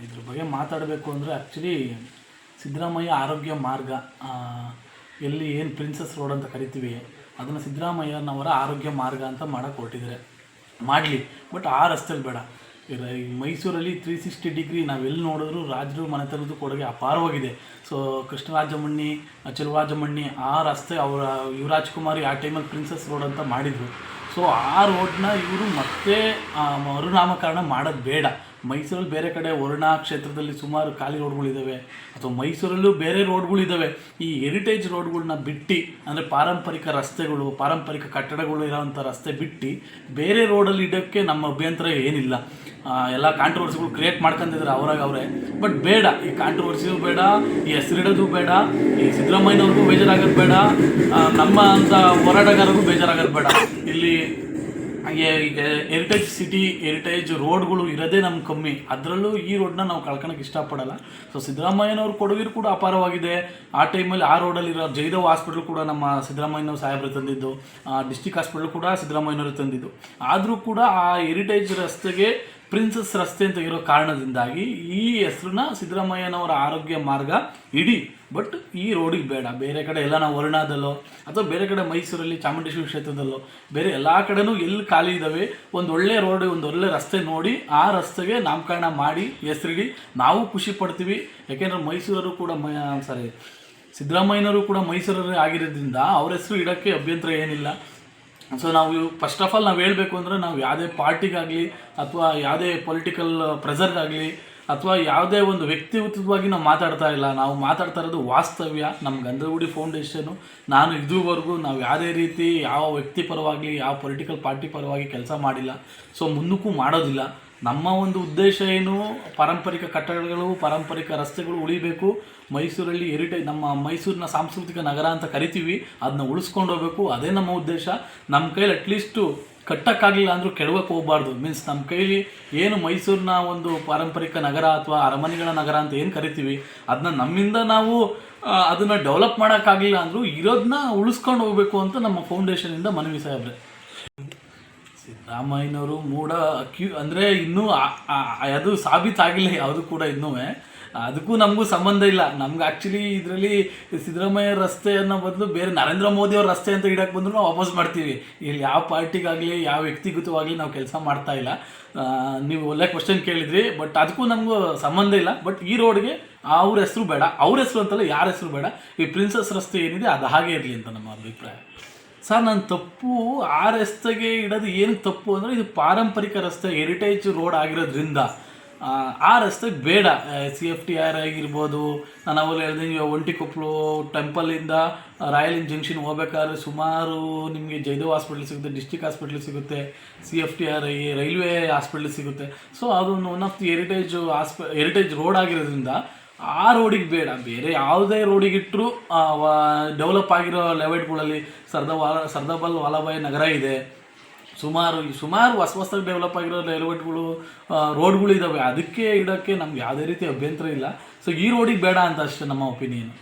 ಇದ್ರ ಬಗ್ಗೆ ಮಾತಾಡಬೇಕು ಅಂದರೆ ಆ್ಯಕ್ಚುಲಿ ಸಿದ್ದರಾಮಯ್ಯ ಆರೋಗ್ಯ ಮಾರ್ಗ ಎಲ್ಲಿ ಏನು ಪ್ರಿನ್ಸಸ್ ರೋಡ್ ಅಂತ ಕರಿತೀವಿ ಅದನ್ನು ಸಿದ್ದರಾಮಯ್ಯನವರ ಆರೋಗ್ಯ ಮಾರ್ಗ ಅಂತ ಮಾಡೋಕ್ಕೆ ಹೊರಟಿದ್ದಾರೆ. ಮಾಡಲಿ, ಬಟ್ ಆ ರಸ್ತೆಯಲ್ಲಿ ಬೇಡ. ಈ ಮೈಸೂರಲ್ಲಿ 360 ಡಿಗ್ರಿ ನಾವೆಲ್ಲಿ ನೋಡಿದ್ರು ರಾಜರು ಮನೆತನದ್ದು ಕೊಡುಗೆ ಅಪಾರವಾಗಿದೆ. ಸೊ ಕೃಷ್ಣರಾಜಮಣ್ಣಿ, ಚೆಲುವರಾಜಮಣ್ಣಿ ಆ ರಸ್ತೆ ಅವರ ಯುವರಾಜ್ ಕುಮಾರಿ ಆ ಟೈಮಲ್ಲಿ ಪ್ರಿನ್ಸಸ್ ರೋಡ್ ಅಂತ ಮಾಡಿದರು. ಸೊ ಆ ರೋಡ್ನ ಇವರು ಮತ್ತೆ ಮರುನಾಮಕರಣ ಮಾಡೋದು ಬೇಡ. ಮೈಸೂರಲ್ಲಿ ಬೇರೆ ಕಡೆ ವರುಣಾ ಕ್ಷೇತ್ರದಲ್ಲಿ ಸುಮಾರು ಖಾಲಿ ರೋಡ್ಗಳಿದ್ದಾವೆ, ಅಥವಾ ಮೈಸೂರಲ್ಲೂ ಬೇರೆ ರೋಡ್ಗಳಿದ್ದಾವೆ. ಈ ಹೆರಿಟೇಜ್ ರೋಡ್ಗಳನ್ನ ಬಿಟ್ಟು, ಅಂದರೆ ಪಾರಂಪರಿಕ ರಸ್ತೆಗಳು, ಪಾರಂಪರಿಕ ಕಟ್ಟಡಗಳು ಇರೋವಂಥ ರಸ್ತೆ ಬಿಟ್ಟು ಬೇರೆ ರೋಡಲ್ಲಿ ಇಡೋಕ್ಕೆ ನಮ್ಮ ಅಭ್ಯಂತರ ಏನಿಲ್ಲ. ಎಲ್ಲ ಕಾಂಟ್ರವರ್ಸಿಗಳು ಕ್ರಿಯೇಟ್ ಮಾಡ್ಕೊಂಡಿದ್ದಾರೆ ಅವರೇ. ಬಟ್ ಬೇಡ, ಈ ಕಾಂಟ್ರವರ್ಸಿಯೂ ಬೇಡ, ಈ ಹೆಸರಿಡೋದು ಬೇಡ, ಈ ಸಿದ್ದರಾಮಯ್ಯನವ್ರಿಗೂ ಬೇಜಾರಾಗೋದು ಬೇಡ, ನಮ್ಮ ಅಂತ ಹೋರಾಟಗಾರರಿಗೂ ಬೇಜಾರಾಗೋದು ಬೇಡ. ಇಲ್ಲಿ ಈಗ ಹೆರಿಟೇಜ್ ಸಿಟಿ, ಹೆರಿಟೇಜ್ ರೋಡ್ಗಳು ಇರೋದೇ ನಮ್ಗೆ ಕಮ್ಮಿ. ಅದರಲ್ಲೂ ಈ ರೋಡ್ನ ನಾವು ಕಳ್ಕೊಳಕ್ಕೆ ಇಷ್ಟಪಡಲ್ಲ. ಸೊ ಸಿದ್ದರಾಮಯ್ಯನವ್ರ ಕೊಡುಗೆ ಕೂಡ ಅಪಾರವಾಗಿದೆ. ಆ ಟೈಮಲ್ಲಿ ಆ ರೋಡಲ್ಲಿರೋ ಜಯದೇವ್ ಹಾಸ್ಪಿಟ್ಲ್ ಕೂಡ ನಮ್ಮ ಸಿದ್ದರಾಮಯ್ಯನವ್ರು ಸಾಹೇಬರು ತಂದಿದ್ದು, ಡಿಸ್ಟಿಕ್ ಹಾಸ್ಪಿಟ್ಲ್ ಕೂಡ ಸಿದ್ದರಾಮಯ್ಯನವರು ತಂದಿದ್ದು. ಆದರೂ ಕೂಡ ಆ ಹೆರಿಟೇಜ್ ರಸ್ತೆಗೆ ಪ್ರಿನ್ಸಸ್ ರಸ್ತೆ ಅಂತ ಇರೋ ಕಾರಣದಿಂದಾಗಿ ಈ ಹೆಸರನ್ನ ಸಿದ್ದರಾಮಯ್ಯನವರ ಆರೋಗ್ಯ ಮಾರ್ಗ ಇಡಿ. ಬಟ್ ಈ ರೋಡಿಗೆ ಬೇಡ. ಬೇರೆ ಕಡೆ ಎಲ್ಲ ನಾವು ವರುಣಾದಲ್ಲೋ ಅಥವಾ ಬೇರೆ ಕಡೆ ಮೈಸೂರಲ್ಲಿ ಚಾಮುಂಡೇಶ್ವರಿ ಕ್ಷೇತ್ರದಲ್ಲೋ ಬೇರೆ ಎಲ್ಲ ಕಡೆನೂ ಎಲ್ಲಿ ಖಾಲಿ ಇದ್ದಾವೆ ಒಂದೊಳ್ಳೆ ರೋಡ್, ಒಂದೊಳ್ಳೆ ರಸ್ತೆ ನೋಡಿ ಆ ರಸ್ತೆಗೆ ನಾಮಕರಣ ಮಾಡಿ ಹೆಸರಿಡಿ. ನಾವು ಖುಷಿ ಪಡ್ತೀವಿ. ಯಾಕೆಂದರೆ ಮೈಸೂರರು ಕೂಡ ಸಿದ್ದರಾಮಯ್ಯನವರು ಕೂಡ ಮೈಸೂರಲ್ಲೇ ಆಗಿರೋದ್ರಿಂದ ಅವ್ರ ಹೆಸರು ಇಡೋಕ್ಕೆ ಅಭ್ಯಂತರ ಏನಿಲ್ಲ. ಸೊ ನಾವು ಫಸ್ಟ್ ಆಫ್ ಆಲ್ ನಾವು ಹೇಳಬೇಕು ಅಂದರೆ ನಾವು ಯಾವುದೇ ಪಾರ್ಟಿಗಾಗಲಿ ಅಥವಾ ಯಾವುದೇ ಪೊಲಿಟಿಕಲ್ ಪ್ರೆಸರ್ಗಾಗಲಿ ಅಥವಾ ಯಾವುದೇ ಒಂದು ವ್ಯಕ್ತಿಗತವಾಗಿ ನಾವು ಮಾತಾಡ್ತಾ ಇಲ್ಲ. ನಾವು ಮಾತಾಡ್ತಾ ಇರೋದು ವಾಸ್ತವ್ಯ. ನಮ್ಮ ಗಂಧಗುಡಿ ಫೌಂಡೇಶನು, ನಾನು ಇದುವರೆಗೂ ನಾವು ಯಾವುದೇ ರೀತಿ ಯಾವ ವ್ಯಕ್ತಿ ಪರವಾಗಿ ಯಾವ ಪೊಲಿಟಿಕಲ್ ಪಾರ್ಟಿ ಪರವಾಗಿ ಕೆಲಸ ಮಾಡಿಲ್ಲ. ಸೊ ಮುಂದಕ್ಕೂ ಮಾಡೋದಿಲ್ಲ. ನಮ್ಮ ಒಂದು ಉದ್ದೇಶ ಏನು, ಪಾರಂಪರಿಕ ಕಟ್ಟಡಗಳು, ಪಾರಂಪರಿಕ ರಸ್ತೆಗಳು ಉಳಿಬೇಕು. ಮೈಸೂರಲ್ಲಿ ಹೆರಿಟೇಜ್, ನಮ್ಮ ಮೈಸೂರಿನ ಸಾಂಸ್ಕೃತಿಕ ನಗರ ಅಂತ ಕರಿತೀವಿ, ಅದನ್ನ ಉಳಿಸ್ಕೊಂಡು ಹೋಗಬೇಕು. ಅದೇ ನಮ್ಮ ಉದ್ದೇಶ. ನಮ್ಮ ಕೈಲಿ ಅಟ್ಲೀಸ್ಟು ಕಟ್ಟಕ್ಕಾಗಲಿಲ್ಲ ಅಂದರೂ ಕೆಡವಕ್ಕೆ ಹೋಗಬಾರ್ದು. ಮೀನ್ಸ್ ನಮ್ಮ ಕೈಲಿ ಏನು ಮೈಸೂರಿನ ಒಂದು ಪಾರಂಪರಿಕ ನಗರ ಅಥವಾ ಅರಮನೆಗಳ ನಗರ ಅಂತ ಏನು ಕರಿತೀವಿ, ಅದನ್ನ ನಮ್ಮಿಂದ ನಾವು ಅದನ್ನು ಡೆವಲಪ್ ಮಾಡೋಕ್ಕಾಗಲಿಲ್ಲ ಅಂದರೂ ಇರೋದನ್ನ ಉಳಿಸ್ಕೊಂಡು ಹೋಗಬೇಕು ಅಂತ ನಮ್ಮ ಫೌಂಡೇಶನಿಂದ ಮನವಿ ಸಾಹೇಬ್ರೆ. ಸಿದ್ದರಾಮಯ್ಯನವರು ಅಂದರೆ ಇನ್ನೂ ಅದು ಸಾಬೀತಾಗಿಲ್ಲ ಯಾವುದು ಕೂಡ ಇನ್ನೂ. ಅದಕ್ಕೂ ನಮಗೂ ಸಂಬಂಧ ಇಲ್ಲ. ನಮ್ಗೆ ಆ್ಯಕ್ಚುಲಿ ಇದರಲ್ಲಿ ಸಿದ್ದರಾಮಯ್ಯ ರಸ್ತೆ ಅನ್ನೋ ಬದಲು ಬೇರೆ ನರೇಂದ್ರ ಮೋದಿ ಅವ್ರ ರಸ್ತೆ ಅಂತ ಇಡಕ್ಕೆ ಬಂದರೂ ನಾವು ವಾಪಸ್ ಮಾಡ್ತೀವಿ. ಇಲ್ಲಿ ಯಾವ ಪಾರ್ಟಿಗಾಗಲಿ ಯಾವ ವ್ಯಕ್ತಿಗತವಾಗಲಿ ನಾವು ಕೆಲಸ ಮಾಡ್ತಾ ಇಲ್ಲ. ನೀವು ಒಳ್ಳೆ ಕ್ವಶನ್ ಕೇಳಿದ್ರಿ, ಬಟ್ ಅದಕ್ಕೂ ನಮಗೂ ಸಂಬಂಧ ಇಲ್ಲ. ಬಟ್ ಈ ರೋಡ್ಗೆ ಅವ್ರ ಹೆಸರು ಬೇಡ, ಅವ್ರ ಹೆಸರು ಅಂತಲ್ಲ, ಯಾರ ಹೆಸರು ಬೇಡ. ಈ ಪ್ರಿನ್ಸಸ್ ರಸ್ತೆ ಏನಿದೆ ಅದು ಹಾಗೆ ಇರಲಿ ಅಂತ ನಮ್ಮ ಅಭಿಪ್ರಾಯ. ಸರ್, ನನ್ನ ತಪ್ಪು ಆ ರಸ್ತೆಗೆ ಇಡೋದು ಏನು ತಪ್ಪು ಅಂದರೆ, ಇದು ಪಾರಂಪರಿಕ ರಸ್ತೆ, ಹೆರಿಟೇಜ್ ರೋಡ್ ಆಗಿರೋದ್ರಿಂದ ಆ ರಸ್ತೆಗೆ ಬೇಡ. CFTR ಆಗಿರ್ಬೋದು, ನಾನು ಅವಾಗ ಹೇಳಿದೆ ಒಂಟಿಕೊಪ್ಪಲು ಟೆಂಪಲಿಂದ ರಾಯಲ್ ಜಂಕ್ಷನ್ ಹೋಗ್ಬೇಕಾದ್ರೆ ಸುಮಾರು ನಿಮಗೆ ಜಯದೇವ್ ಹಾಸ್ಪಿಟ್ಲ್ ಸಿಗುತ್ತೆ, ಡಿಸ್ಟಿಕ್ ಹಾಸ್ಪಿಟ್ಲ್ ಸಿಗುತ್ತೆ, CFTR ರೈಲ್ವೆ ಹಾಸ್ಪಿಟ್ಲ್ ಸಿಗುತ್ತೆ. ಸೊ ಅದು one of the heritage road ಆಗಿರೋದ್ರಿಂದ ಆ ರೋಡಿಗೆ ಬೇಡ. ಬೇರೆ ಯಾವುದೇ ರೋಡಿಗಿಟ್ಟರು ಡೆವಲಪ್ ಆಗಿರೋ ಲೆವೆಟ್ಗಳಲ್ಲಿ ಸರ್ದಾರ್ ವಲ್ಲಭಾಯಿ ನಗರ ಇದೆ, ಸುಮಾರು ಹೊಸದಾಗಿ ಡೆವಲಪ್ ಆಗಿರೋ ಲೆವೆಟ್ಗಳು, ರೋಡ್ಗಳು ಇದ್ದಾವೆ. ಅದಕ್ಕೆ ಇಡೋಕ್ಕೆ ನಮ್ಗೆ ಯಾವುದೇ ರೀತಿ ಅಭ್ಯಂತರ ಇಲ್ಲ. ಸೊ ಈ ರೋಡಿಗೆ ಬೇಡ ಅಂತ ಅಷ್ಟೇ ನಮ್ಮ ಒಪಿನಿಯನ್.